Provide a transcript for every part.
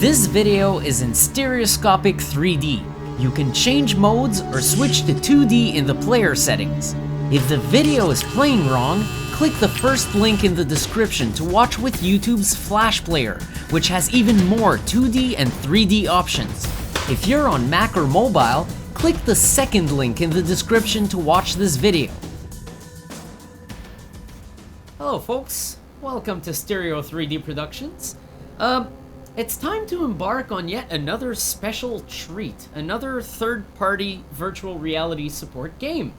This video is in stereoscopic 3D. You can change modes or switch to 2D in the player settings. If the video is playing wrong, click the first link in the description to watch with YouTube's Flash Player, which has even more 2D and 3D options. If you're on Mac or mobile, click the second link in the description to watch this video. Hello folks, welcome to Stereo 3D Productions. It's time to embark on yet another special treat, another third-party virtual reality support game.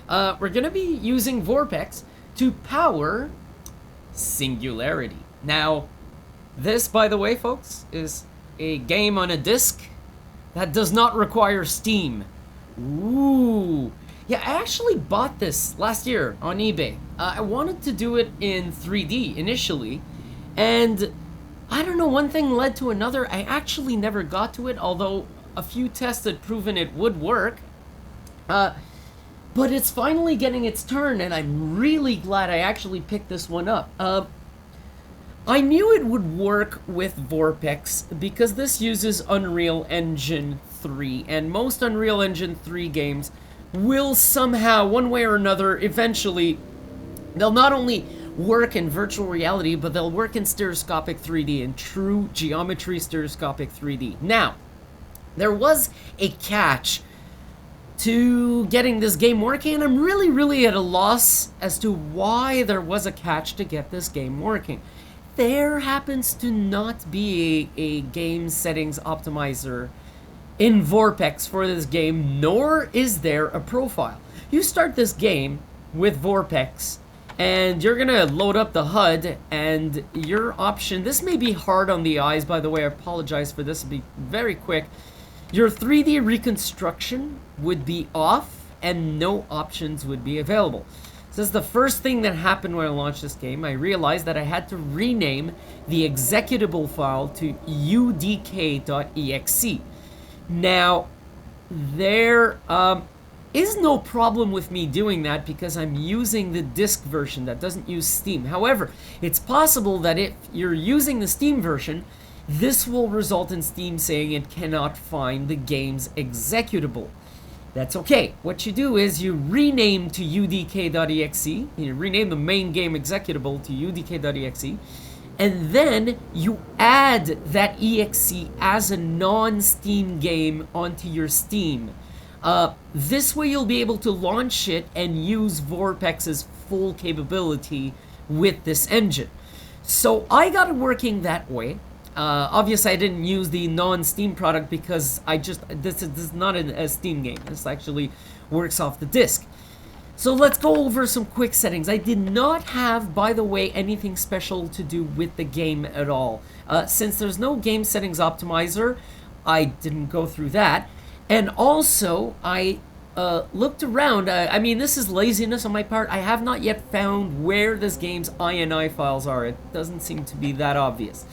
We're gonna be using VorpX to power Singularity. Now, this, by the way, folks, is a game on a disc that does not require Steam. Ooh. Yeah, I actually bought this last year on eBay. I wanted to do it in 3D initially, and I don't know, one thing led to another. I actually never got to it, although a few tests had proven it would work. But it's finally getting its turn, and I'm really glad I actually picked this one up. I knew it would work with VorpX because this uses Unreal Engine 3, and most Unreal Engine 3 games will somehow, one way or another, eventually, they'll not only work in virtual reality, but they'll work in stereoscopic 3D, in true geometry stereoscopic 3D. Now, there was a catch to getting this game working, and I'm really at a loss as to why there was a catch to get this game working. There happens to not be a game settings optimizer in VorpX for this game, nor is there a profile. You start this game with VorpX, and you're gonna load up the HUD, and your option, this may be hard on the eyes, by the way, I apologize for this, it'll be very quick. Your 3D reconstruction would be off, and no options would be available. This is the first thing that happened when I launched this game. I realized that I had to rename the executable file to udk.exe. Now, there is no problem with me doing that because I'm using the disk version that doesn't use Steam. However, it's possible that if you're using the Steam version, this will result in Steam saying it cannot find the game's executable. That's okay. What you do is you rename to udk.exe, you rename the main game executable to udk.exe, and then you add that exe as a non-Steam game onto your Steam. This way you'll be able to launch it and use VorpX's full capability with this engine. So I got it working that way. Obviously I didn't use the non-Steam product because this is not a Steam game. This actually works off the disc. So let's go over some quick settings. I did not have, by the way, anything special to do with the game at all. Since there's no game settings optimizer, I didn't go through that. And also, I looked around. I mean, this is laziness on my part. I have not yet found where this game's INI files are. It doesn't seem to be that obvious.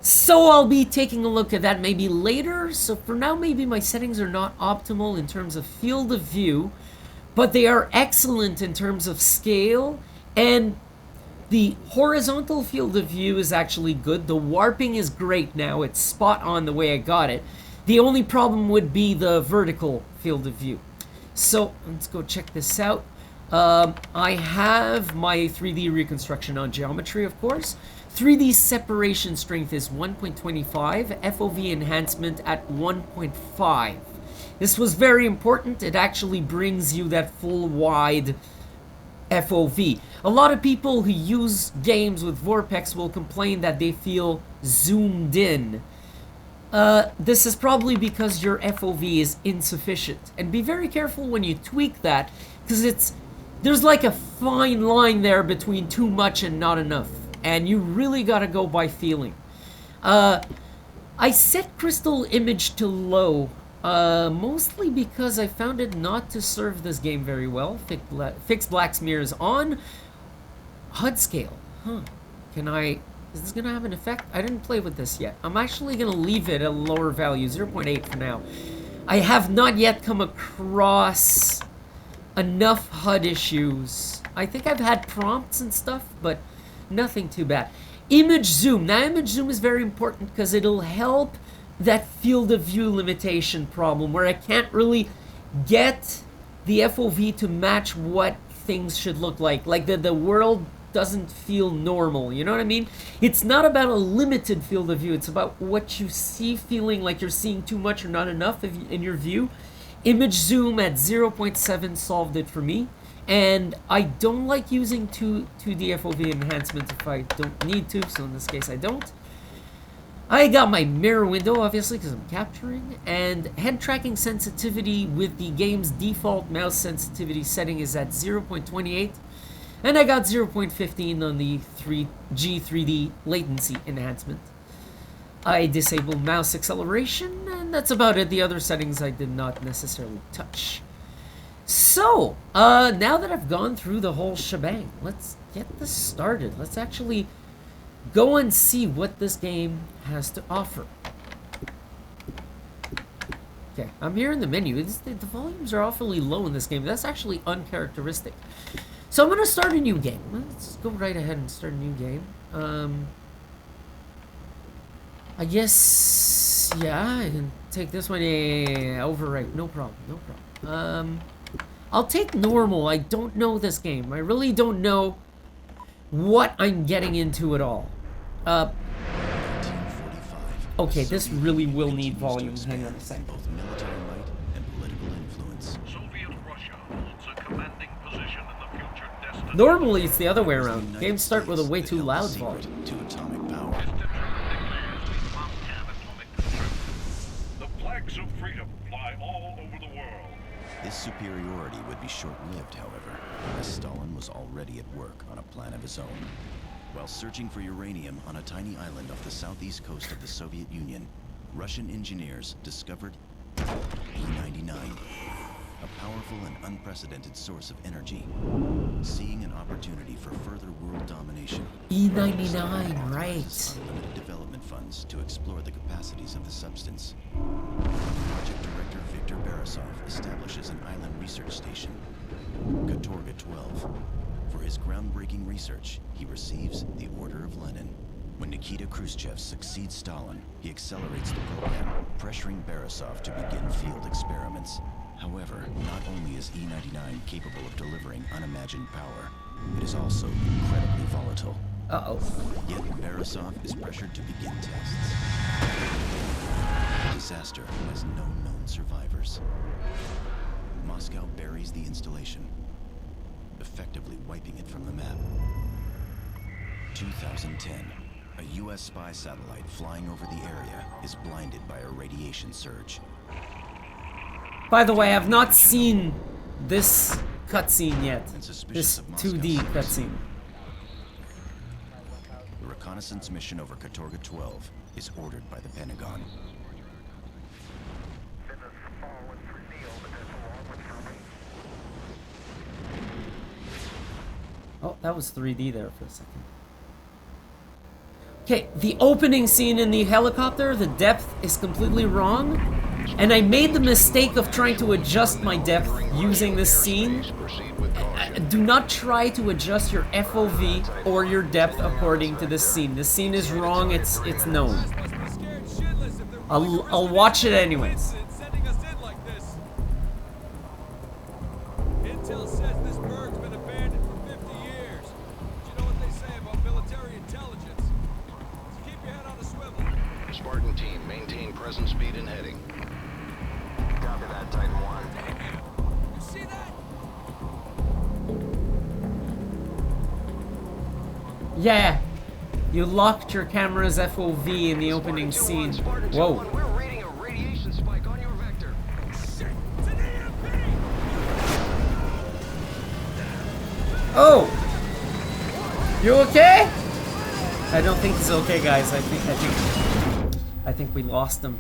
So I'll be taking a look at that maybe later. So for now, maybe my settings are not optimal in terms of field of view, but they are excellent in terms of scale, and the horizontal field of view is actually good. The warping is great now. It's spot on the way I got it. The only problem would be the vertical field of view. So let's go check this out. I have my 3D reconstruction on geometry, of course. 3D separation strength is 1.25, FOV enhancement at 1.5. This was very important. It actually brings you that full wide FOV. A lot of people who use games with VorpX will complain that they feel zoomed in. This is probably because your FOV is insufficient. And be very careful when you tweak that, because there's like a fine line there between too much and not enough. And you really gotta go by feeling. I set crystal image to low, mostly because I found it not to serve this game very well. Fixed black smears on. HUD scale. Is this gonna have an effect? I didn't play with this yet. I'm actually gonna leave it at a lower value, 0.8 for now. I have not yet come across enough HUD issues. I think I've had prompts and stuff, but nothing too bad. Image zoom. Now, image zoom is very important because it'll help that field of view limitation problem where I can't really get the FOV to match what things should look like. Like the world doesn't feel normal, you know what I mean? It's not about a limited field of view, it's about what you see feeling like you're seeing too much or not enough in your view. Image zoom at 0.7 solved it for me. And I don't like using 2D FOV enhancement if I don't need to, so in this case I don't. I got my mirror window, obviously, because I'm capturing, and head tracking sensitivity with the game's default mouse sensitivity setting is at 0.28, and I got 0.15 on the G3D latency enhancement. I disabled mouse acceleration, and that's about it. The other settings I did not necessarily touch. So, now that I've gone through the whole shebang, let's get this started. Let's actually go and see what this game has to offer. Okay, I'm here in the menu. The volumes are awfully low in this game. That's actually uncharacteristic. So I'm going to start a new game. Let's go right ahead and start a new game. I guess, yeah, I can take this one. Yeah, overwrite. No problem, no problem. I'll take normal. I don't know this game. I really don't know what I'm getting into at all. Okay, this really will need volume. Hang on a second. Both military might and political influence. Soviet Russia holds a commanding position in the future destiny. Normally, it's the other way around. Games start with a way too loud volume. To atomic power. The flags of freedom fly all over the world. This superiority would be short-lived, however, as Stalin was already at work on a plan of his own. While searching for uranium on a tiny island off the southeast coast of the Soviet Union, Russian engineers discovered E-99, a powerful and unprecedented source of energy. Seeing an opportunity for further world domination, E-99, right. unlimited development funds to explore the capacities of the substance. Project Director Viktor Beresov establishes an island research station, Katorga 12. For his groundbreaking research, he receives the Order of Lenin. When Nikita Khrushchev succeeds Stalin, he accelerates the program, pressuring Beresov to begin field experiments. However, not only is E-99 capable of delivering unimagined power, it is also incredibly volatile. Uh-oh. Yet Beresov is pressured to begin tests. The disaster has no known survivors. Moscow buries the installation, effectively wiping it from the map. 2010. A U.S. spy satellite flying over the area is blinded by a radiation surge. By the way, I've not seen this cutscene yet. This 2D cutscene. The reconnaissance mission over Katorga 12 is ordered by the Pentagon. Oh, that was 3D there for a second. Okay, the opening scene in the helicopter, the depth is completely wrong. And I made the mistake of trying to adjust my depth using this scene. Do not try to adjust your FOV or your depth according to this scene. This scene is wrong, it's known. I'll watch it anyways. Intel says this berg's been abandoned for 50 years. But you know what they say about military intelligence. So keep your head on a swivel. Spartan team, maintain present speed and heading. Copy that, Titan 1. You see that? Yeah, you locked your camera's FOV in the opening scene. Whoa. We're reading a radiation spike on your vector. Shit! It's an EMP! Oh! You okay? I don't think he's okay, guys. I think we lost him.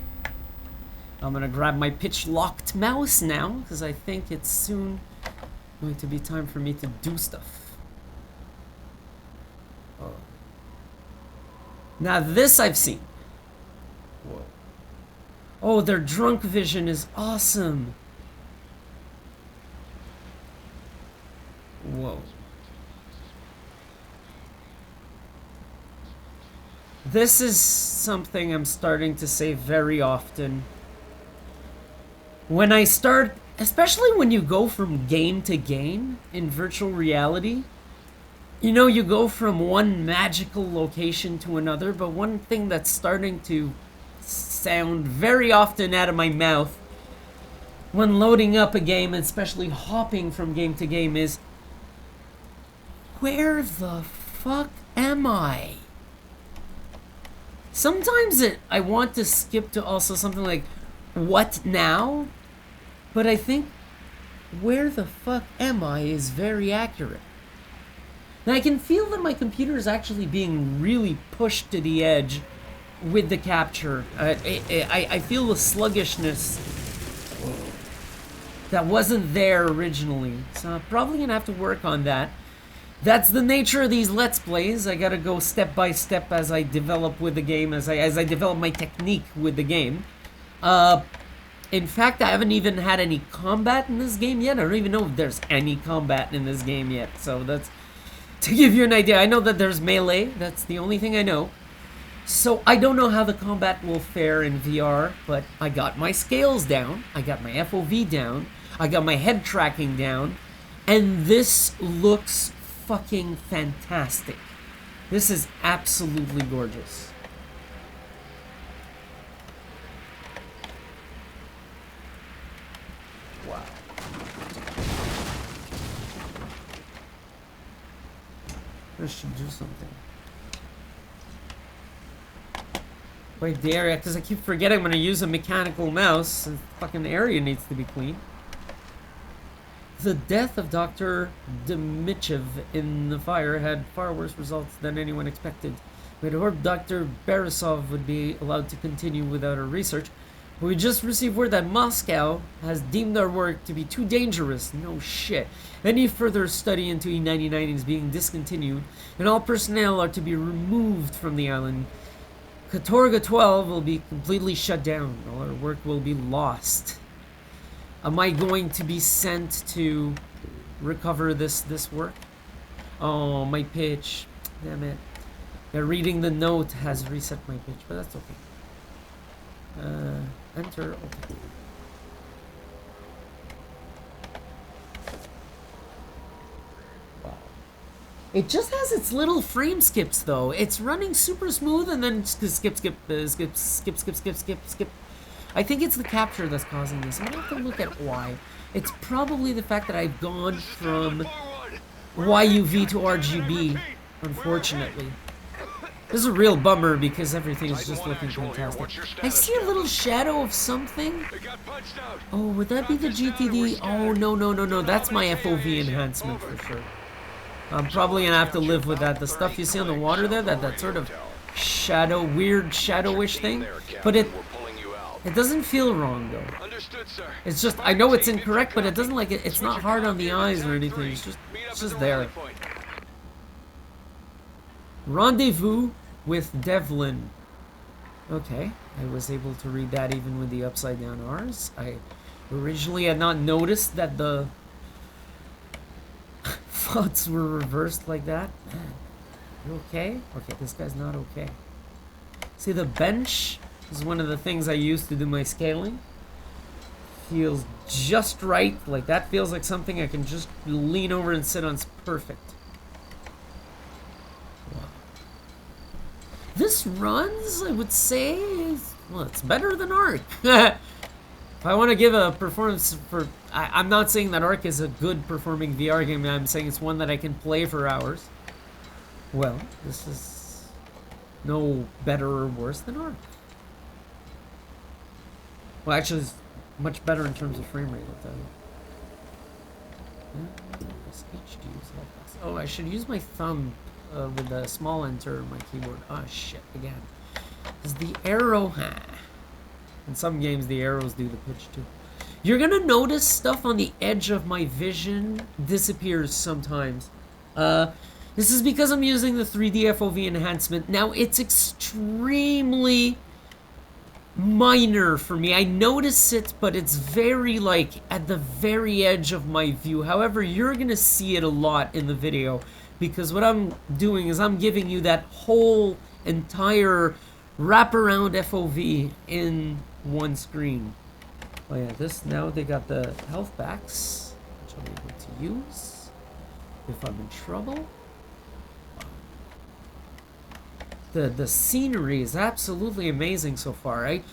I'm gonna grab my pitch-locked mouse now, because I think it's soon going to be time for me to do stuff. Oh. Now this I've seen. Whoa. Oh, their drunk vision is awesome. Whoa. This is something I'm starting to say very often. When I start, especially when you go from game to game in virtual reality, you know, you go from one magical location to another, but one thing that's starting to sound very often out of my mouth when loading up a game, especially hopping from game to game, is, where the fuck am I? Sometimes I want to skip to also something like, what now? But I think, where the fuck am I is very accurate. And I can feel that my computer is actually being really pushed to the edge with the capture. I feel the sluggishness that wasn't there originally. So I'm probably gonna have to work on that. That's the nature of these Let's Plays. I gotta go step by step as I develop with the game, as I develop my technique with the game. In fact, I haven't even had any combat in this game yet. I don't even know if there's any combat in this game yet. So that's to give you an idea. I know that there's melee. That's the only thing I know. So I don't know how the combat will fare in VR, but I got my scales down. I got my FOV down. I got my head tracking down. And this looks fucking fantastic. This is absolutely gorgeous. Wow. This should do something. Wait, the area, because I keep forgetting when I use a mechanical mouse, the fucking area needs to be clean. The death of Dr. Dmitriv in the fire had far worse results than anyone expected. We had hoped Dr. Beresov would be allowed to continue without her research, but we just received word that Moscow has deemed our work to be too dangerous. No shit. Any further study into E99 is being discontinued, and all personnel are to be removed from the island. Katorga 12 will be completely shut down. All our work will be lost. Am I going to be sent to recover this work? Oh, my pitch. Damn it. Yeah, reading the note has reset my pitch, but that's okay. Enter. Okay. Wow. It just has its little frame skips, though. It's running super smooth, and then skip. I think it's the capture that's causing this. I'm gonna have to look at why. It's probably the fact that I've gone from YUV to RGB, unfortunately. This is a real bummer because everything is just looking fantastic. I see a little shadow of something. Oh, would that be the GTD? Oh, no. That's my FOV enhancement for sure. I'm probably gonna have to live with that. The stuff you see on the water there, that sort of shadow, weird shadowish thing. But it doesn't feel wrong though. It's just, I know it's incorrect, but it doesn't like it. It's not hard on the eyes or anything. It's just there. Rendezvous with Devlin. Okay, I was able to read that even with the upside down R's. I originally had not noticed that the fonts were reversed like that. Man, you okay? Okay, this guy's not okay. See, the bench is one of the things I use to do my scaling. Feels just right. Like that feels like something I can just lean over and sit on. It's perfect. Wow. This runs, I would say, well, it's better than Ark. If I want to give a performance for, I'm not saying that Ark is a good performing VR game. I'm saying it's one that I can play for hours. Well, this is no better or worse than Ark. Well, actually, it's much better in terms of frame rate, I'll tell you. Oh, I should use my thumb with the small enter on my keyboard. Oh, shit, again. Is the arrow... In some games, the arrows do the pitch, too. You're gonna notice stuff on the edge of my vision disappears sometimes. This is because I'm using the 3D FOV enhancement. Now, it's extremely minor for me. I notice it, but it's very, like, at the very edge of my view. However, you're gonna see it a lot in the video, because what I'm doing is I'm giving you that whole entire wraparound FOV in one screen. Oh yeah, this now they got the health packs, which I'll be able to use if I'm in trouble. The scenery is absolutely amazing so far, right?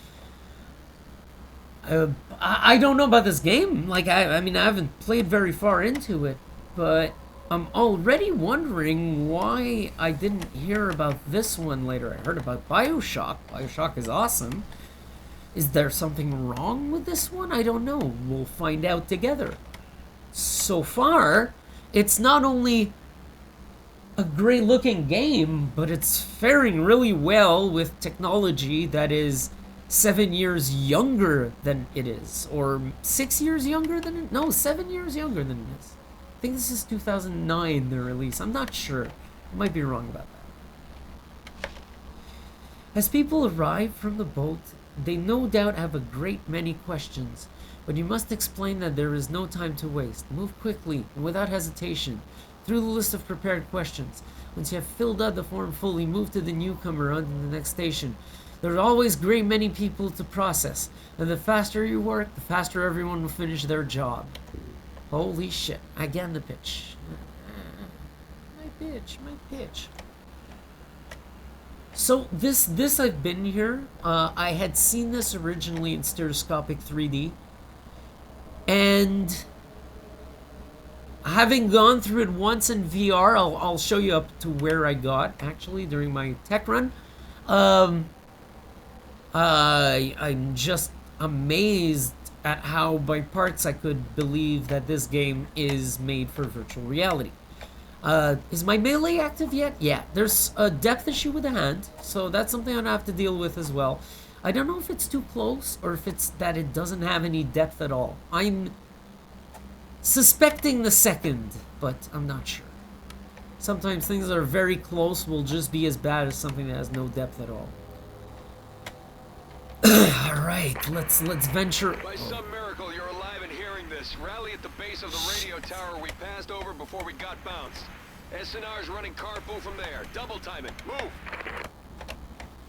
I don't know about this game. Like, I mean, I haven't played very far into it, but I'm already wondering why I didn't hear about this one later. I heard about Bioshock. Bioshock is awesome. Is there something wrong with this one? I don't know. We'll find out together. So far, it's not only a great looking game, but it's faring really well with technology that is 7 years younger than it is, or 6 years younger than it. No, 7 years younger than it is. I think this is 2009, the release. I'm not sure. I might be wrong about that. As people arrive from the boat, they no doubt have a great many questions, but you must explain that there is no time to waste. Move quickly and without hesitation through the list of prepared questions. Once you have filled out the form fully, move to the newcomer on to the next station. There are always great many people to process, and the faster you work, the faster everyone will finish their job. Holy shit. Again, the pitch. My pitch. So, this I've been here. I had seen this originally in stereoscopic 3D. And having gone through it once in VR, I'll show you up to where I got, actually, during my tech run. I'm just amazed at how by parts I could believe that this game is made for virtual reality. Is my melee active yet? Yeah, there's a depth issue with the hand, so that's something I'm gonna have to deal with as well. I don't know if it's too close or if it's that it doesn't have any depth at all. I'm suspecting the second, but I'm not sure. Sometimes things that are very close will just be as bad as something that has no depth at all. Alright, let's venture. By some miracle, you're alive and hearing this. Rally at the base of the radio tower we passed over before we got bounced. SNR's running carpool from there. Double time it. Move!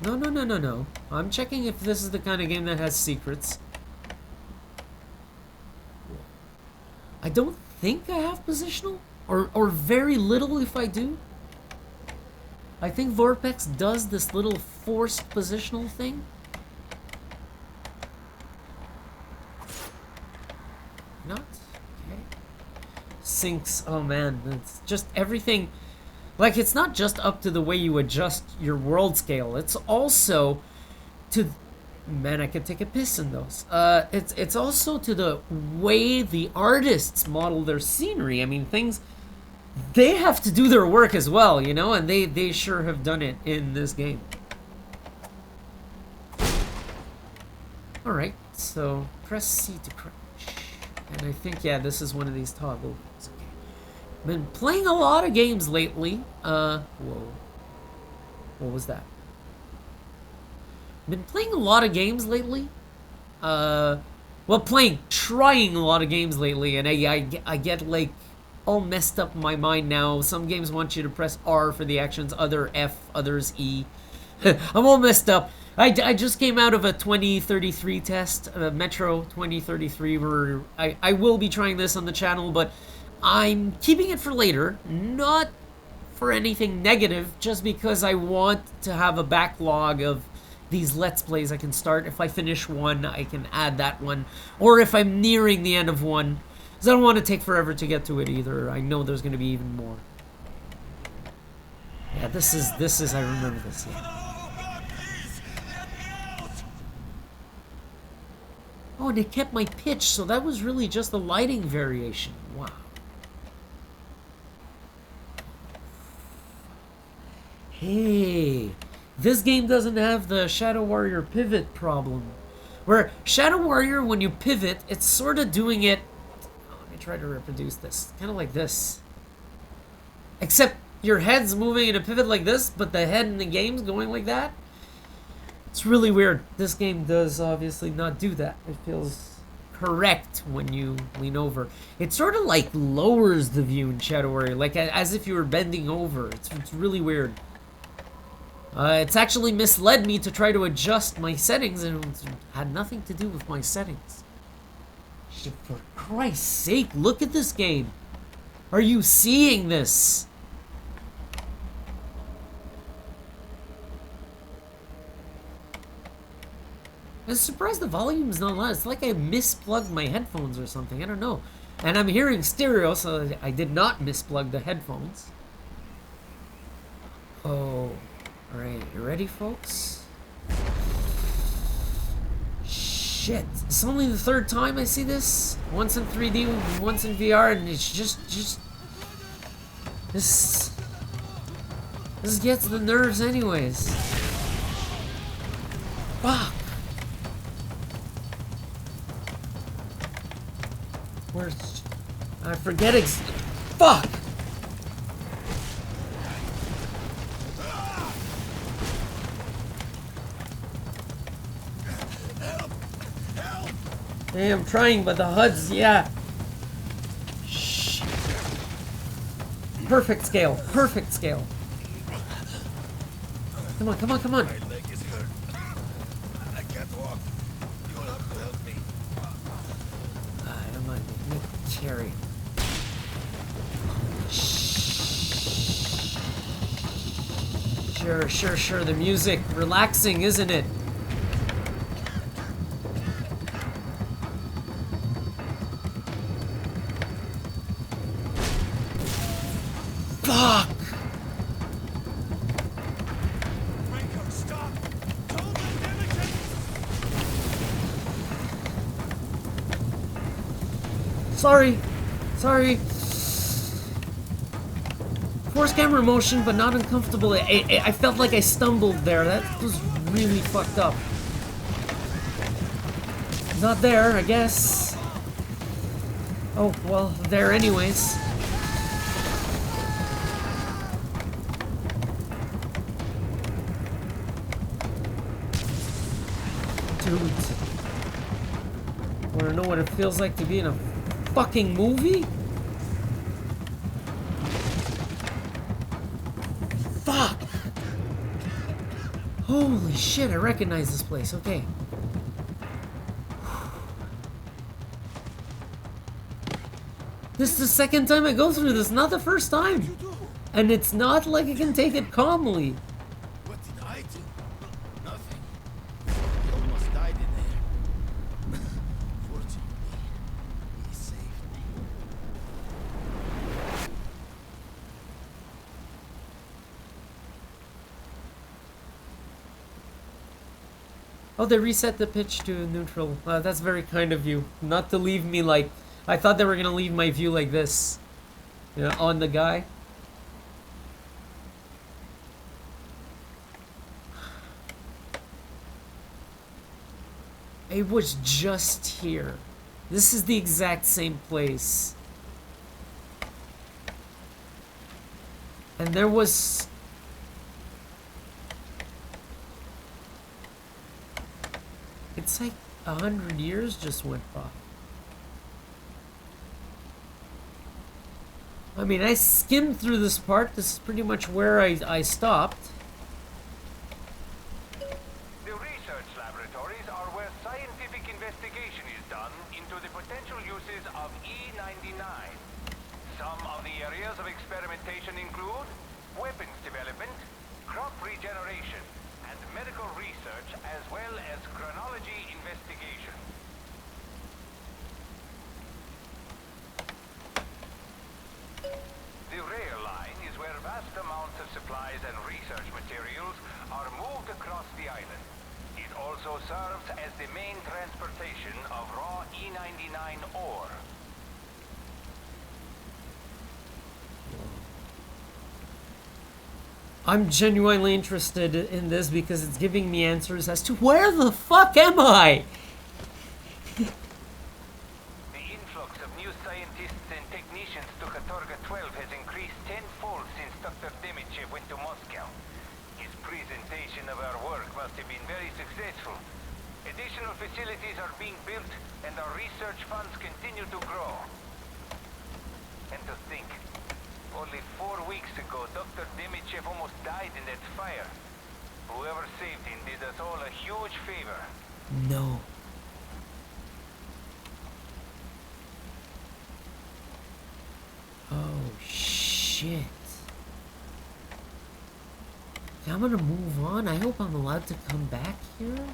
No. I'm checking if this is the kind of game that has secrets. I don't think I have positional, or very little if I do. I think VorpX does this little forced positional thing. Not? Okay. Syncs, oh man, it's just everything. Like, it's not just up to the way you adjust your world scale, it's also to, man, I could take a piss in those. It's also to the way the artists model their scenery. I mean, things, they have to do their work as well, you know, and they sure have done it in this game. Alright, so press C to crouch. And I think, yeah, this is one of these toggles. Okay. Been playing a lot of games lately. Whoa. What was that? Been playing a lot of games lately. Well, trying a lot of games lately, and I get, like, all messed up in my mind now. Some games want you to press R for the actions, other F, others E. I'm all messed up. I just came out of a 2033 test, Metro 2033, where I will be trying this on the channel, but I'm keeping it for later, not for anything negative, just because I want to have a backlog of these Let's Plays I can start. If I finish one, I can add that one, or if I'm nearing the end of one, because I don't want to take forever to get to it either. I know there's going to be even more. Yeah, this is, I remember this, yeah. Oh, and it kept my pitch, so that was really just a lighting variation. Wow. Hey, this game doesn't have the Shadow Warrior pivot problem. Where Shadow Warrior, when you pivot, it's sort of doing it... Oh, let me try to reproduce this. Kind of like this. Except your head's moving in a pivot like this, but the head in the game's going like that. It's really weird. This game does obviously not do that. It feels correct when you lean over. It sort of like lowers the view in Shadow Warrior, like as if you were bending over. It's really weird. It's actually misled me to try to adjust my settings, and it had nothing to do with my settings. Shit, for Christ's sake, look at this game. Are you seeing this? I'm surprised the volume's not loud. It's like I misplugged my headphones or something. I don't know. And I'm hearing stereo, so I did not misplug the headphones. Oh. Alright, you ready, folks? Shit. It's only the third time I see this. Once in 3D, once in VR, and it's just... This gets the nerves anyways. Fuck. Where's... I forget fuck! Hey, I'm trying, but the HUD's, yeah. Shh. Perfect scale. Perfect scale. Come on, come on, come on. My leg is hurt. I can't walk. You'll have to help me. I don't mind. Carry. Sure. The music, relaxing, isn't it? Fuck! Franco, stop! Don't let them attack! Sorry. Forced camera motion, but not uncomfortable. I felt like I stumbled there. That was really fucked up. Not there, I guess. Oh, well, there anyways. Dude. Wanna know what it feels like to be in a fucking movie? Fuck! Holy shit, I recognize this place. Okay. This is the second time I go through this, not the first time. And it's not like I can take it calmly. What did I do? Nothing. I almost died in there. Fortunately, he saved me. Oh, they reset the pitch to neutral. That's very kind of you. Not to leave me like... I thought they were gonna leave my view like this. You know, on the guy. It was just here. This is the exact same place. And there was... It's like 100 years just went by. I mean, I skimmed through this part. This is pretty much where I stopped. The research laboratories are where scientific investigation is done into the potential uses of E99. Some of the areas of experimentation include weapons development, crop regeneration, and medical research, as well as chronology investigation. The rail line is where vast amounts of supplies and research materials are moved across the island. It also serves as the main transportation of raw E99 ore. I'm genuinely interested in this because it's giving me answers as to where the fuck am I? The influx of new scientists and technicians to Katorga 12 has increased tenfold since Dr. Demichev went to Moscow. His presentation of our work must have been very successful. Additional facilities are being built, and our research funds continue to grow. And to think, only 4 weeks ago, Dr. Demichev almost died in that fire. Whoever saved him did us all a huge favor. No. Oh, shit. Okay, I'm gonna move on. I hope I'm allowed to come back here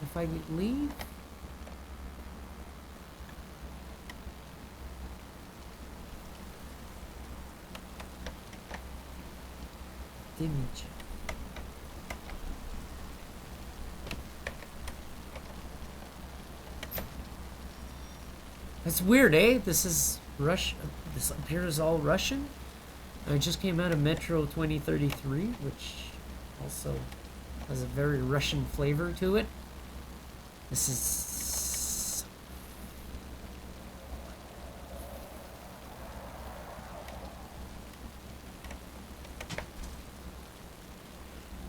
if I leave. Image. That's weird, eh? This is this appears all Russian. I just came out of Metro 2033, which also has a very Russian flavor to it. This is...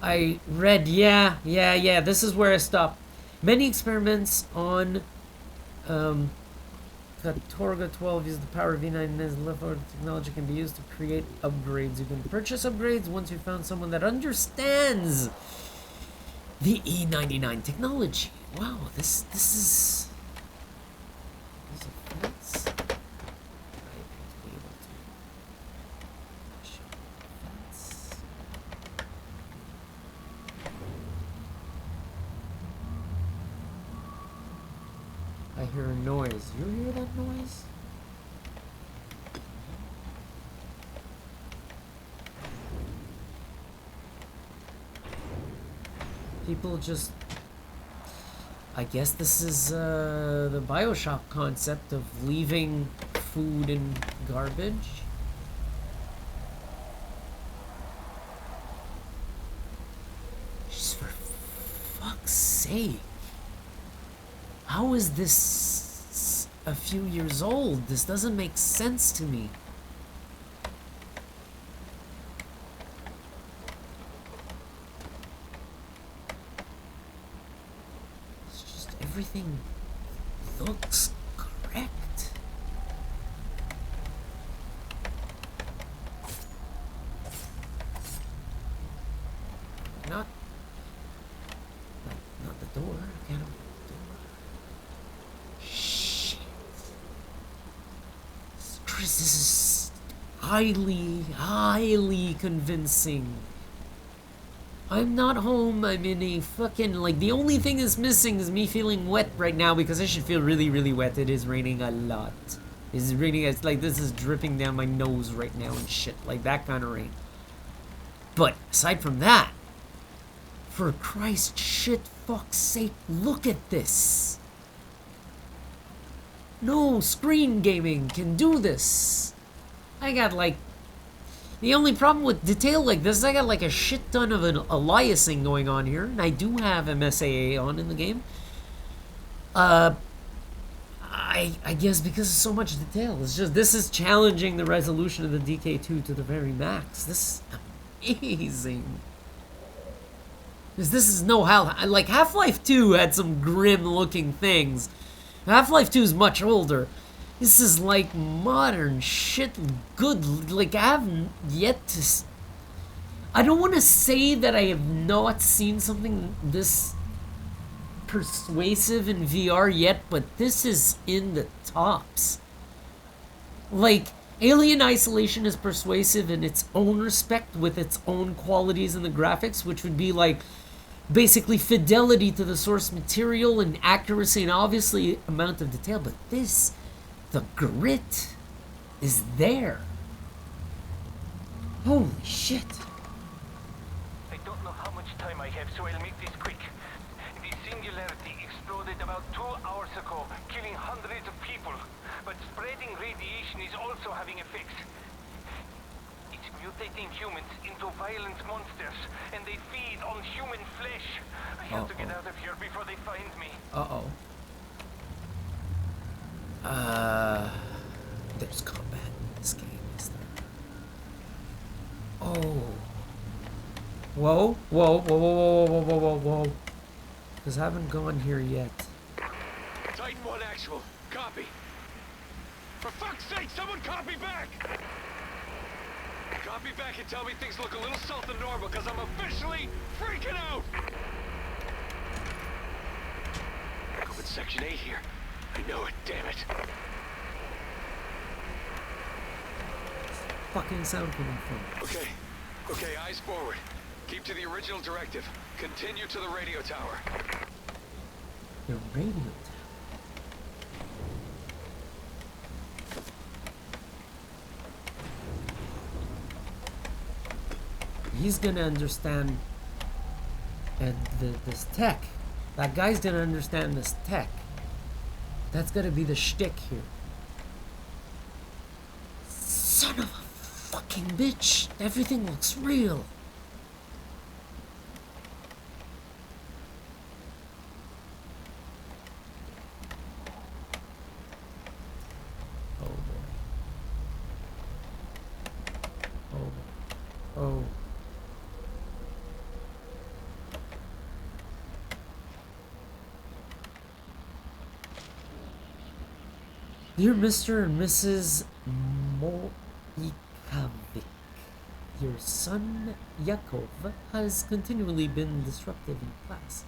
I read, yeah, this is where I stopped. Many experiments on Katorga 12 use the power of V9 and as leftover technology can be used to create upgrades. You can purchase upgrades once you've found someone that understands the E99 technology. Wow, this is... There's a fence? I might be able to show the fence. I hear a noise. You hear that noise? People just... I guess this is the BioShock concept of leaving food in garbage. Just for fuck's sake. How is this a few years old? This doesn't make sense to me. It's just everything looks correct. Not the door. I can't open the door. Shit. Chris, this is highly convincing. I'm not home. I'm in a fucking, like, the only thing that's missing is me feeling wet right now because I should feel really wet. It is raining a lot. It's raining, it's like this is dripping down my nose right now and shit. Like that kind of rain. But aside from that, for Christ's shit, fuck's sake, look at this. No screen gaming can do this. I got like... The only problem with detail like this is I got like a shit ton of an aliasing going on here. And I do have MSAA on in the game. I guess because of so much detail. It's just, this is challenging the resolution of the DK2 to the very max. This is amazing. Because this is no how... Like, Half-Life 2 had some grim-looking things. Half-Life 2 is much older. This is like modern shit, good. Like, I haven't yet to... I don't want to say that I have not seen something this persuasive in VR yet, but this is in the tops. Like, Alien Isolation is persuasive in its own respect with its own qualities in the graphics, which would be like basically fidelity to the source material and accuracy and obviously amount of detail, but this, the grit is there. Holy shit. I don't know how much time I have, so I'll make this quick. The Singularity exploded about 2 hours ago, killing hundreds of people. But spreading radiation is also having effects. It's mutating humans into violent monsters, and they feed on human flesh. I have to get out of here before they find me. There's combat in this game, is there? Oh. Whoa. Because I haven't gone here yet. Titan 1 actual. Copy. For fuck's sake, someone copy back! Copy back and tell me things look a little south of normal, because I'm officially freaking out! I'm in Section 8 here. I know it, damn it. Fucking sound coming from? Okay, eyes forward. Keep to the original directive. Continue to the radio tower. The radio tower. He's gonna understand this tech. That guy's gonna understand this tech. That's gonna be the shtick here. Son of a fucking bitch. Everything looks real. Oh boy. Oh. Oh. Dear Mr. and Mrs. Moikovic, your son Yakov has continually been disruptive in class.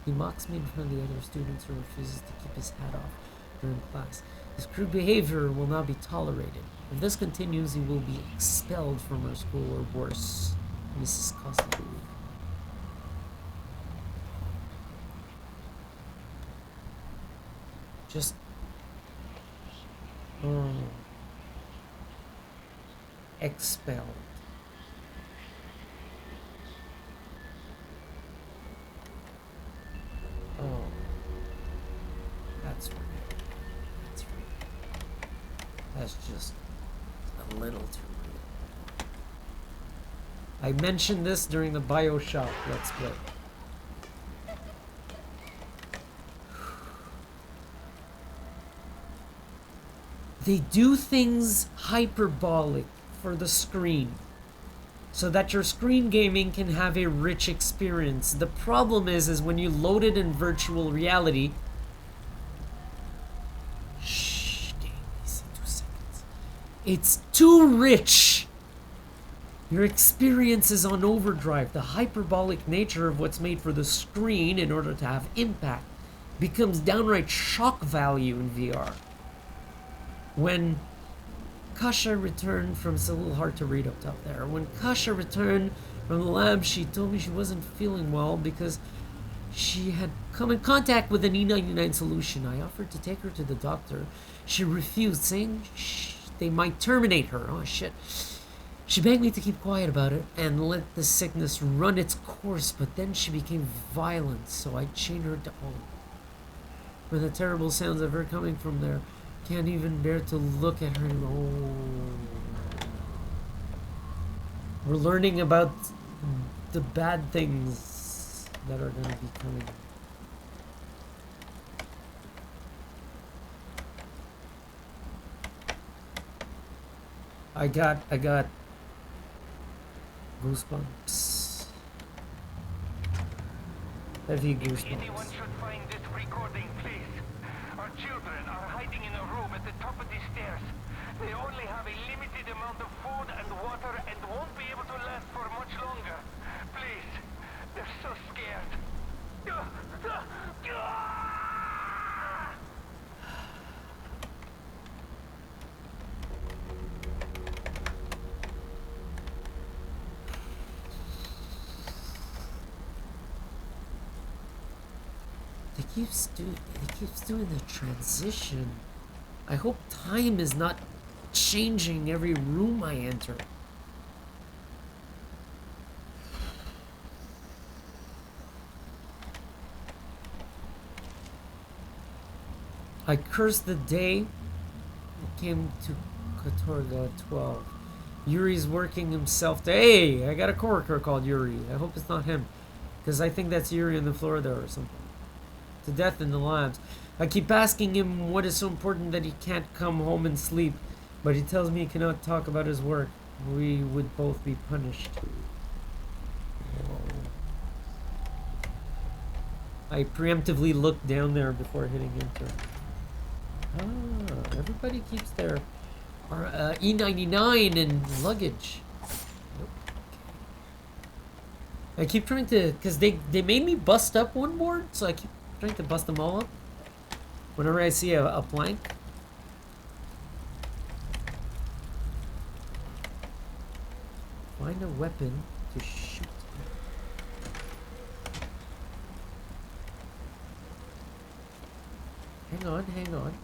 He mocks me in front of the other students and refuses to keep his hat off during class. His crude behavior will not be tolerated. If this continues, he will be expelled from our school or worse. Mrs. Koslov. Just expelled. Oh, that's rude. That's rude. That's just a little too rude. I mentioned this during the BioShock Let's Play. They do things hyperbolic for the screen so that your screen gaming can have a rich experience. The problem is when you load it in virtual reality. Shh, give me 2 seconds. It's too rich. Your experience is on overdrive. The hyperbolic nature of what's made for the screen in order to have impact becomes downright shock value in VR. When Kasha returned from, it's a little hard to read up top there. When Kasha returned from the lab, she told me she wasn't feeling well because she had come in contact with an E99 solution. I offered to take her to the doctor. She refused, saying they might terminate her. Oh shit. She begged me to keep quiet about it and let the sickness run its course, but then she became violent, so I chained her to home. When the terrible sounds of her coming from there, can't even bear to look at her. Oh. We're learning about the bad things that are going to be coming. I got goosebumps. Heavy goosebumps. Anyone should find this recording, please. Our children are hiding in a room at the top of the stairs. They only have a limited amount of food and water and won't be able to last for much longer. Please. They're so scared. He keeps doing the transition. I hope time is not changing every room I enter. I cursed the day it came to Katorga 12. Yuri's working himself to... Hey, I got a coworker called Yuri. I hope it's not him. Because I think that's Yuri on the Florida or something. To death in the labs. I keep asking him what is so important that he can't come home and sleep, but he tells me he cannot talk about his work. We would both be punished. Whoa. I preemptively looked down there before hitting enter. Ah, everybody keeps their E99 and luggage. I keep trying to, because they made me bust up one board, so I keep trying to bust them all up whenever I see a plank. Find a weapon to shoot. Hang on, hang on.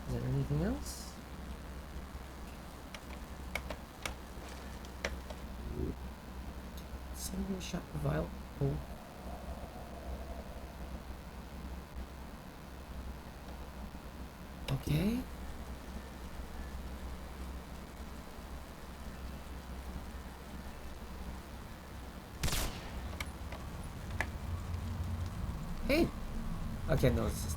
Is there anything else? Single shot vial. Oh. Okay. Hey. Okay, no, it's just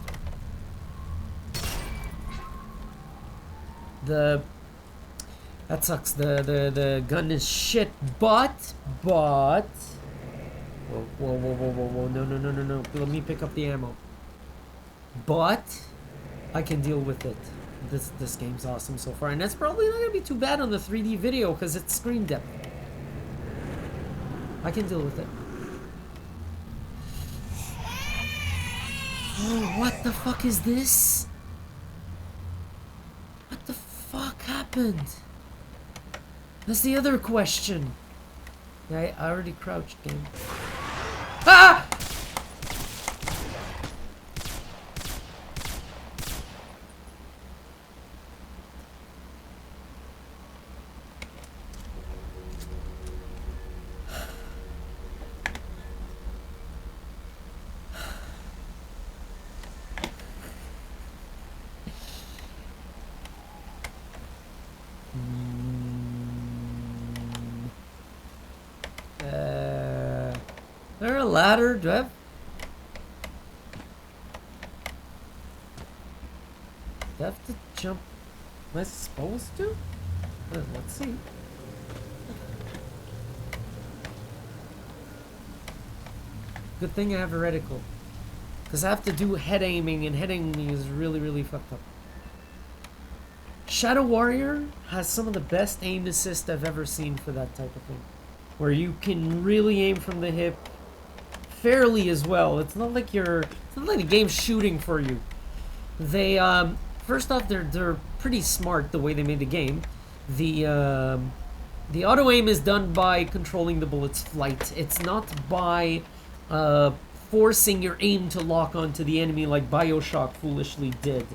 that sucks. The gun is shit, but whoa, no. Let me pick up the ammo. But I can deal with it. This game's awesome so far, and that's probably not gonna be too bad on the 3D video because it's screen depth. I can deal with it. Oh, what the fuck is this? What the fuck happened? That's the other question. Yeah, I already crouched, game. Ah! Is there a ladder? Do I have to jump? Am I supposed to? Let's see. Good thing I have a reticle. Because I have to do head aiming, and head aiming is really, really fucked up. Shadow Warrior has some of the best aim assist I've ever seen for that type of thing. Where you can really aim from the hip fairly as well. It's not like the game's shooting for you. They first off, they're pretty smart the way they made the game. The auto aim is done by controlling the bullet's flight. It's not by forcing your aim to lock onto the enemy like BioShock foolishly did.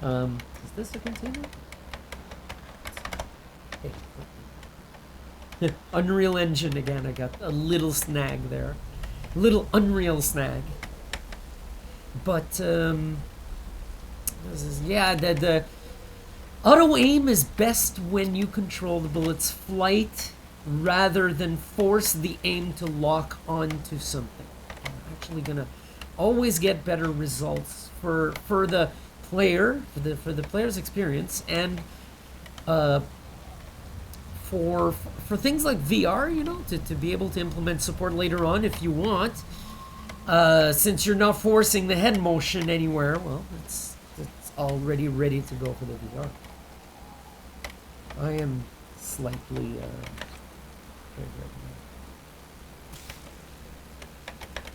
Is this a container? Hey. Unreal Engine again. I got a little snag there. Little Unreal snag. But yeah, the auto aim is best when you control the bullet's flight rather than force the aim to lock onto something. You're actually gonna always get better results for the player, for the player's experience, and for things like VR, you know, to be able to implement support later on if you want. Since you're not forcing the head motion anywhere, well, it's already ready to go for the VR. I am slightly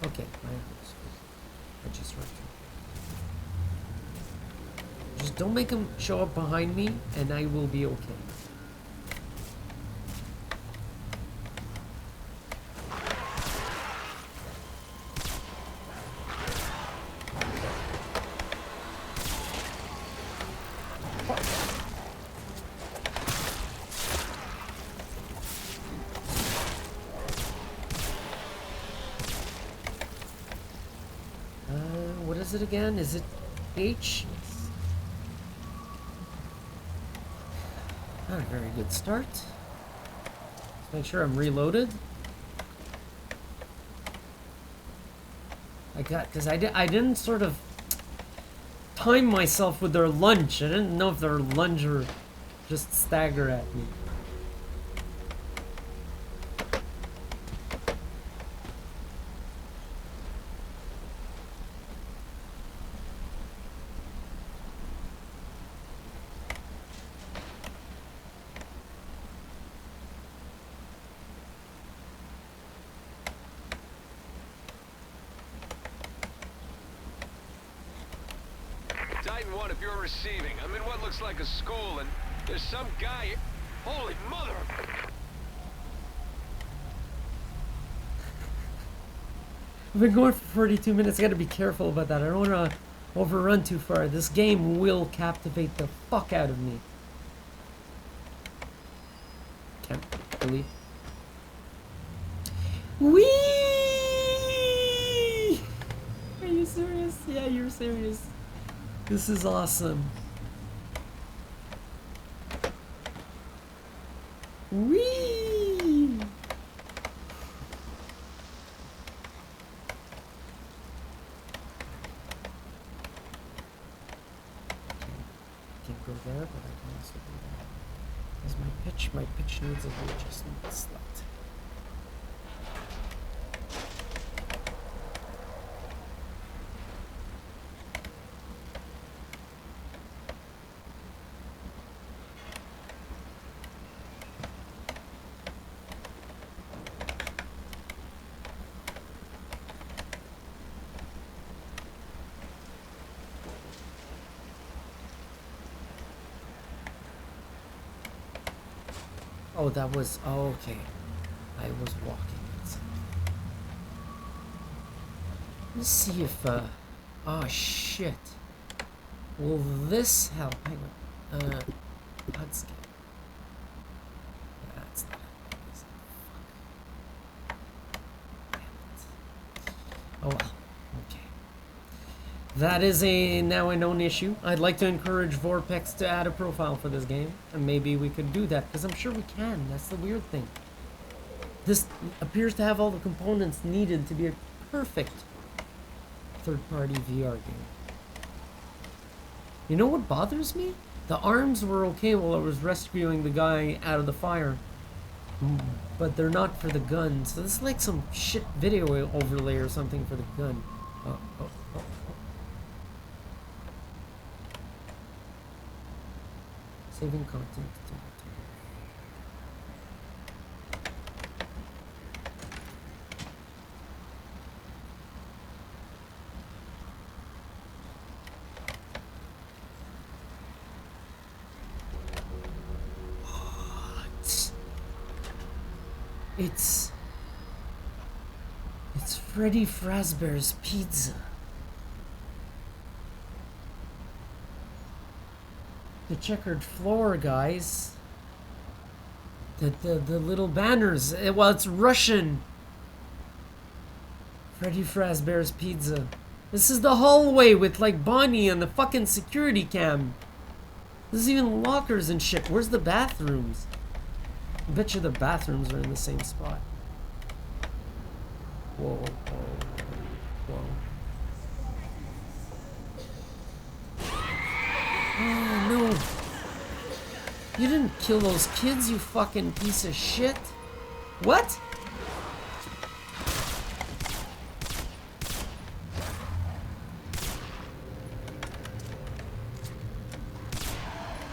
okay, I just right. Just don't make them show up behind me, and I will be okay. What is it again? Is it H? Not a very good start. Let's make sure I'm reloaded. Because I didn't sort of time myself with their lunge. I didn't know if their lunge or just stagger at me. Titan 1 if you're receiving. I'm in what looks like a school, and there's some guy... Holy mother! I've been going for 42 minutes. I gotta be careful about that. I don't wanna overrun too far. This game will captivate the fuck out of me. Can't believe. Whee! Are you serious? Yeah, you're serious. This is awesome. Whee! Can't go there, but I can also do that. Because my pitch needs a readjustment. Slight. Oh, that was... Oh, okay. I was walking. Let's see if... Oh, shit. Will this help? Hang on. HUD scan. That's not it. Fuck. Damn it. Oh, well. Okay. That is now a known issue. I'd like to encourage VorpX to add a profile for this game, and maybe we could do that, because I'm sure we can. That's the weird thing. This appears to have all the components needed to be a perfect third-party VR game. You know what bothers me? The arms were okay while I was rescuing the guy out of the fire, but they're not for the gun. So this is like some shit video overlay or something for the gun. Oh. Saving content. What? It's Freddy Fazbear's Pizza. The checkered floor, guys. The little banners. Well, it's Russian. Freddy Fazbear's Pizza. This is the hallway with like Bonnie and the fucking security cam. There's even lockers and shit. Where's the bathrooms? I bet you the bathrooms are in the same spot. Whoa, whoa, whoa. Oh no. You didn't kill those kids, you fucking piece of shit. What?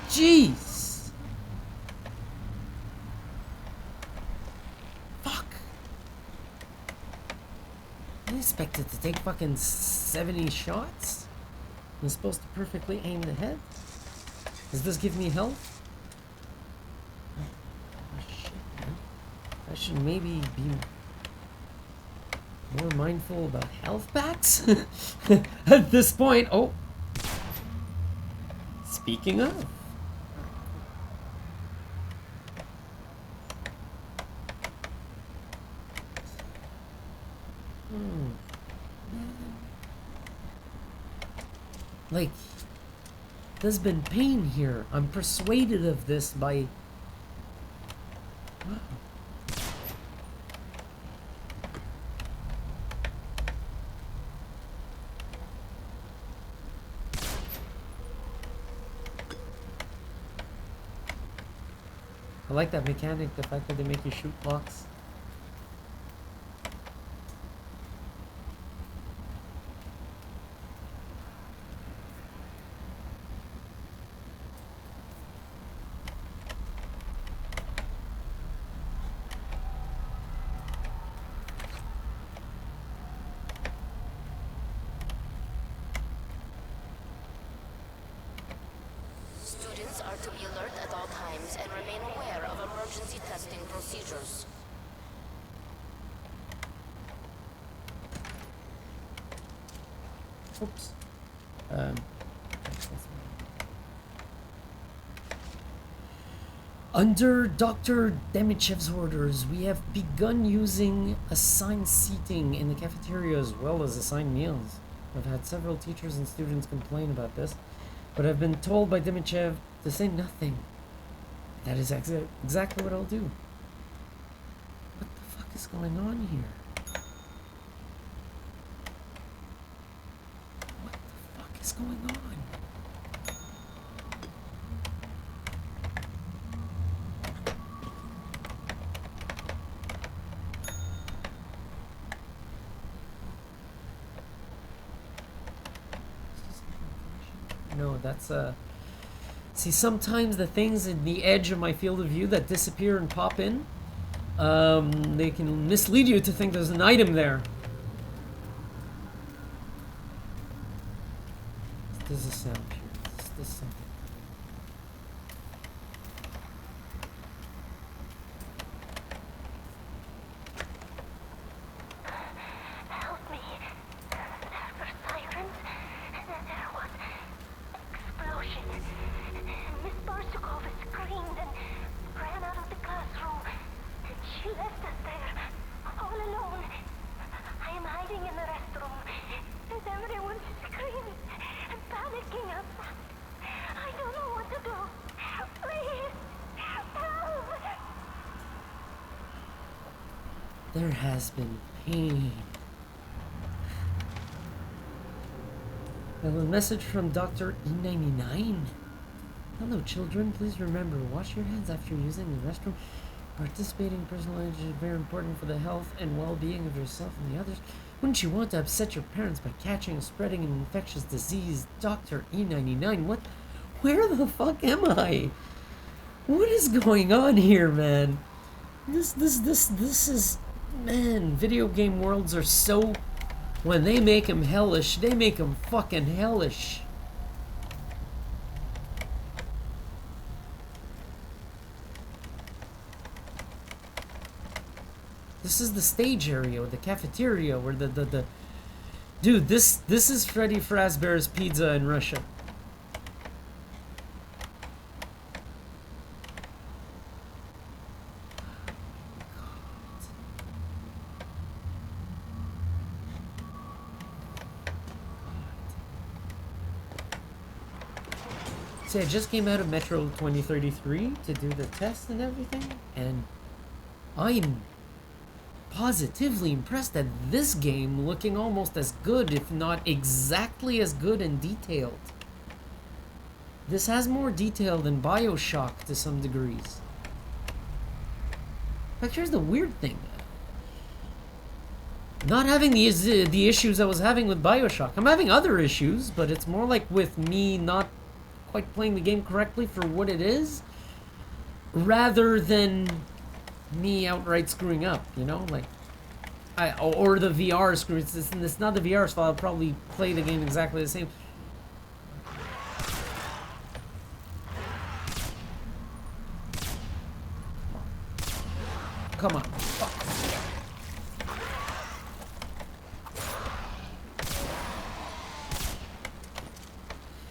Jeez. Fuck. I expected to take fucking 70 shots? I'm supposed to perfectly aim the head? Does this give me health? Oh shit, man. I should maybe be more mindful about health packs? At this point, oh. Speaking of. Like, there's been pain here. I'm persuaded of this by... Wow. I like that mechanic, the fact that they make you shoot blocks. are to be alert at all times and remain aware of emergency testing procedures. Oops. Under Dr. Demichev's orders, we have begun using assigned seating in the cafeteria as well as assigned meals. I've had several teachers and students complain about this, but I've been told by Demichev to say nothing. That is exactly what I'll do. What the fuck is going on here? What the fuck is going on? No, that's see, sometimes the things in the edge of my field of view that disappear and pop in, they can mislead you to think there's an item there. There's a sound here. There's something. Help me. There were sirens. There was explosion. Miss Borsukova screamed and ran out of the classroom. She left us there, all alone. I am hiding in the restroom. And everyone screams and panicking outside. I don't know what to do. Please, help! There has been pain. A message from Dr. E99. Hello, children. Please remember, wash your hands after using the restroom. Participating in personal energy is very important for the health and well-being of yourself and the others. Wouldn't you want to upset your parents by catching and spreading an infectious disease? Dr. E99, what? Where the fuck am I? What is going on here, man? This is... Man, video game worlds are so... When they make them hellish, they make them fucking hellish. This is the stage area, or the cafeteria, where the Dude, this is Freddy Fazbear's Pizza in Russia. See, I just came out of Metro 2033 to do the test and everything, and I'm positively impressed at this game looking almost as good, if not exactly as good and detailed. This has more detail than BioShock to some degrees. In fact, here's the weird thing. Not having the issues I was having with BioShock. I'm having other issues, but it's more like with me not quite playing the game correctly for what it is, rather than me outright screwing up, you know, like, or the VR screw. It's not the VR's fault. I'll probably play the game exactly the same. Come on. Fuck.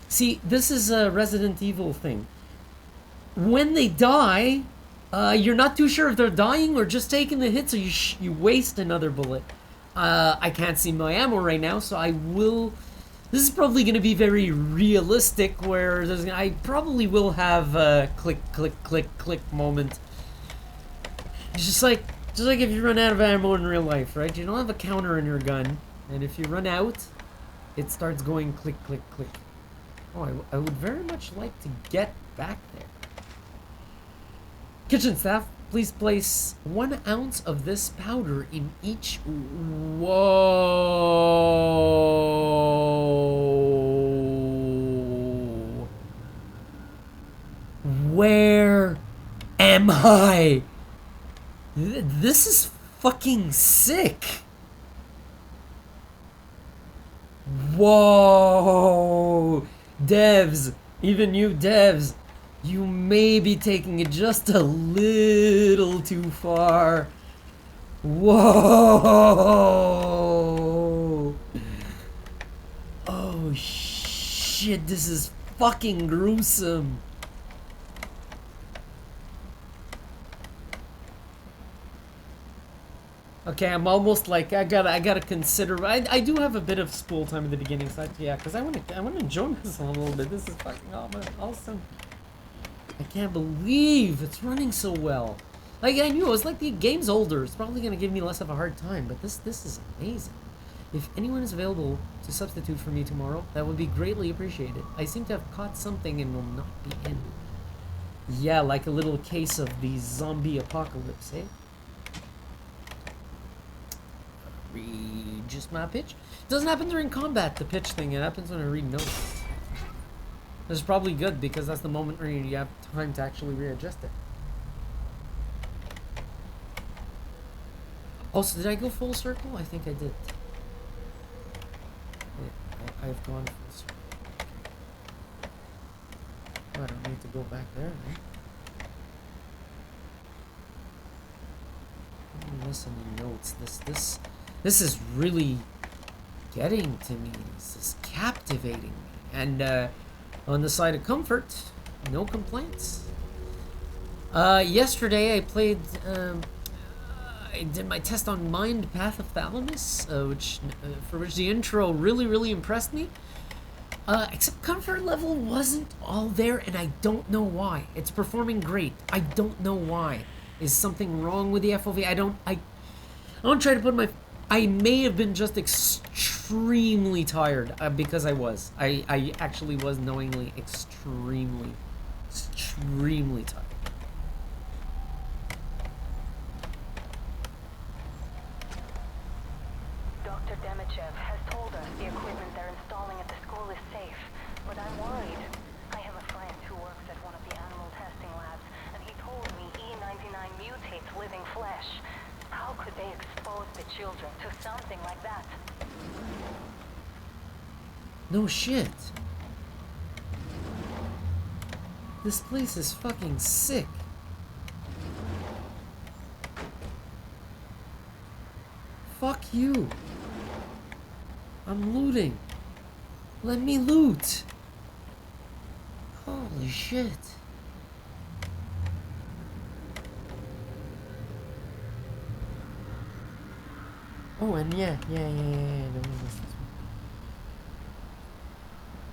See, this is a Resident Evil thing. When they die, you're not too sure if they're dying or just taking the hit, so you waste another bullet. I can't see my ammo right now, so I will... This is probably going to be very realistic, where I probably will have a click, click, click, click moment. It's just like if you run out of ammo in real life, right? You don't have a counter in your gun, and if you run out, it starts going click, click, click. Oh, I would very much like to get back there. Kitchen staff, please place 1 ounce of this powder in each... Whoa! Where am I? This is fucking sick! Whoa! Devs, even you devs, You may be taking it just a little too far. Whoa! Oh shit, this is fucking gruesome. Okay, I'm almost like I gotta consider. I do have a bit of spool time at the beginning, so yeah, because I wanna enjoy myself a little bit. This is fucking awesome. I can't believe it's running so well. Like I knew, it was like the game's older. It's probably gonna give me less of a hard time, but this is amazing. If anyone is available to substitute for me tomorrow, that would be greatly appreciated. I seem to have caught something and will not be in. Yeah, like a little case of the zombie apocalypse, eh? Read just my pitch. It doesn't happen during combat, the pitch thing. It happens when I read notes. This is probably good because that's the moment where you have time to actually readjust it. Oh, so did I go full circle? I think I did. Yeah, I've gone full circle. Oh, I don't need to go back there, right? I'm missing the notes. This is really getting to me. This is captivating me. And on the side of comfort, no complaints. Yesterday I played. I did my test on Mind Path of Thalamus, for which the intro really impressed me. Except comfort level wasn't all there, and I don't know why. It's performing great. I don't know why. Is something wrong with the FOV? I don't try to put my. I may have been just extremely tired because I was. I actually was knowingly extremely tired. Dr. Demichev has told us the equipment they're installing at the school is safe, but I'm worried. I have a friend who works at one of the animal testing labs, and he told me E99 mutates living flesh. How could they expose the children to something like that? No shit. This place is fucking sick. Fuck you. I'm looting. Let me loot. Holy shit. Oh, and yeah.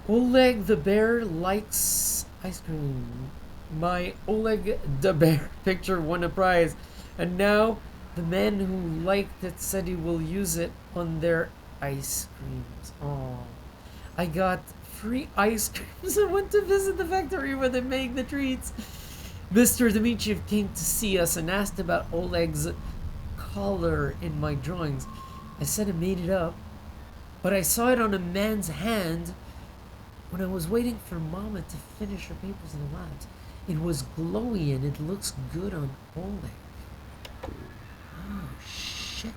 Oleg the bear likes ice cream. My Oleg the bear picture won a prize, and now the man who liked it said he will use it on their ice creams. Oh, I got free ice creams. I went to visit the factory where they make the treats. Mr. Dmitriev came to see us and asked about Oleg's color in my drawings. I said I made it up, but I saw it on a man's hand when I was waiting for Mama to finish her papers in the labs. It was glowy and it looks good on Oleg. Oh shit.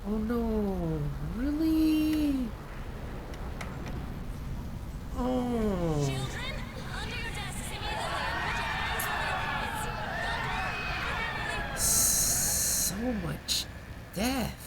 Oh no, really? Oh. Children, under your desks immediately. So much death.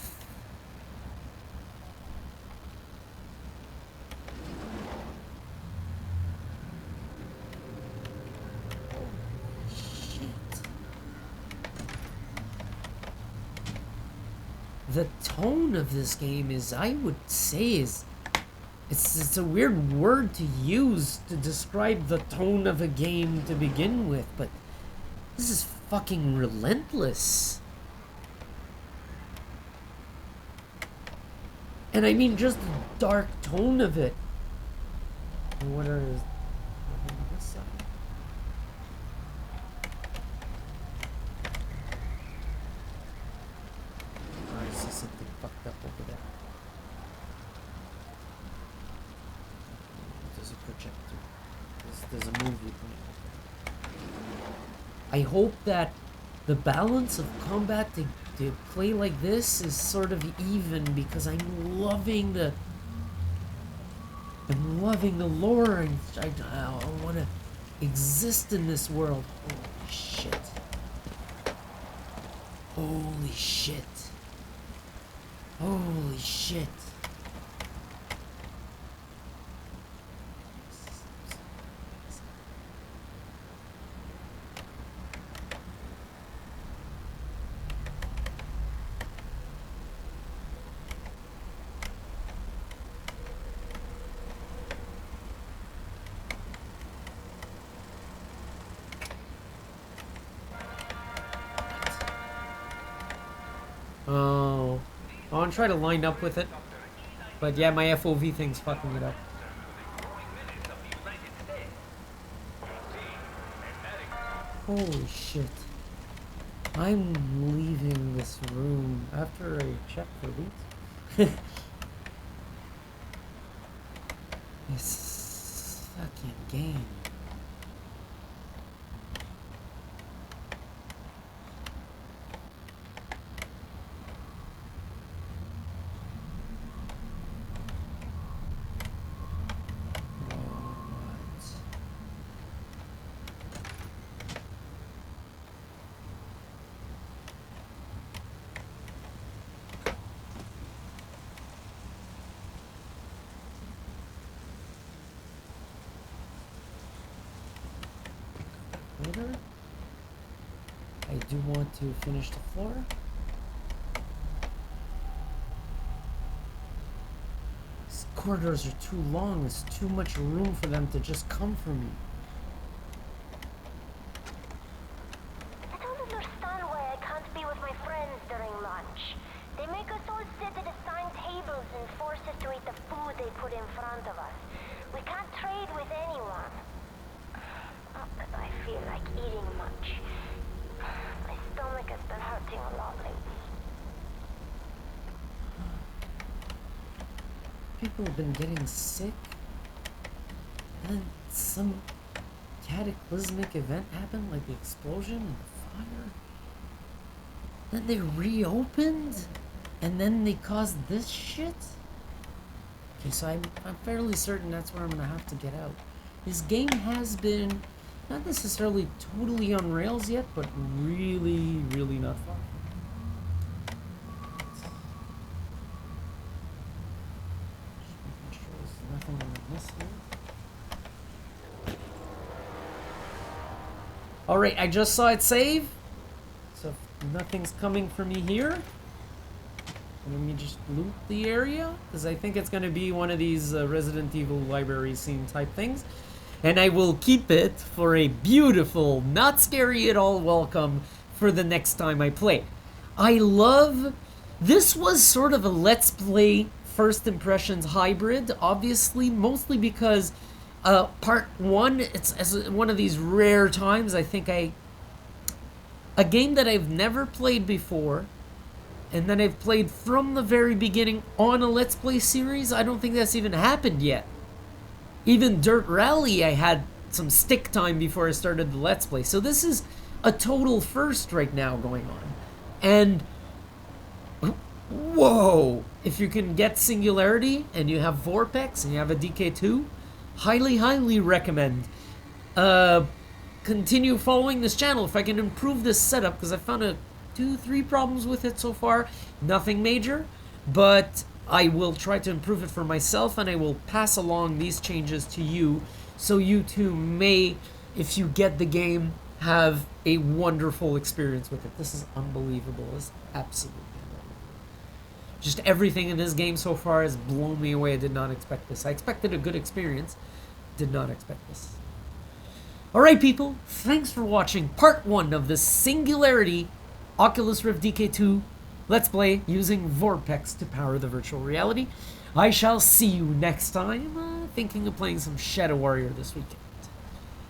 The tone of this game is, I would say, it's a weird word to use to describe the tone of a game to begin with, but this is fucking relentless. And I mean just the dark tone of it. What are this side? I see something fucked up over there. There's a projector. There's a movie playing. I hope that the balance of combat to play like this is sort of even, because I'm loving the lore, and I want to exist in this world. Holy shit. Holy shit. Holy shit. Oh, I want to try to line up with it, but yeah, my FOV thing's fucking it up. Holy shit. I'm leaving this room after I check for loot. This fucking game. I do want to finish the floor. These corridors are too long. There's too much room for them to just come for me. I don't understand why I can't be with my friends during lunch. They make us all sit at assigned tables and force us to eat the food they put in front of us. We can't trade with anyone. Not that I feel like eating much. My stomach has been hurting a lot lately. People have been getting sick, and then some cataclysmic event happened, like the explosion and the fire. Then they reopened, and then they caused this shit? Okay, so I'm fairly certain that's where I'm gonna have to get out. This game has been not necessarily totally on rails yet, but really, really not far. Just making sure there's nothing on this here. Alright, I just saw it save. So if nothing's coming for me here, let me just loot the area, because I think it's going to be one of these Resident Evil library scene type things. And I will keep it for a beautiful, not scary at all welcome for the next time I play. I love... This was sort of a Let's Play first impressions hybrid, obviously, mostly because part one, it's as one of these rare times, I think a game that I've never played before, and then I've played from the very beginning on a Let's Play series. I don't think that's even happened yet. Even Dirt Rally, I had some stick time before I started the Let's Play. So this is a total first right now going on. And, whoa! If you can get Singularity, and you have VorpX, and you have a DK2, highly, highly recommend. Continue following this channel if I can improve this setup, because I found 2-3 problems with it so far. Nothing major, but I will try to improve it for myself, and I will pass along these changes to you, so you too may, if you get the game, have a wonderful experience with it. This is unbelievable. It's absolutely unbelievable. Just everything in this game so far has blown me away. I did not expect this. I expected a good experience. Did not expect this. Alright people, thanks for watching part 1 of the Singularity Oculus Rift DK2 Let's Play using VorpX to power the virtual reality. I shall see you next time, thinking of playing some Shadow Warrior this weekend.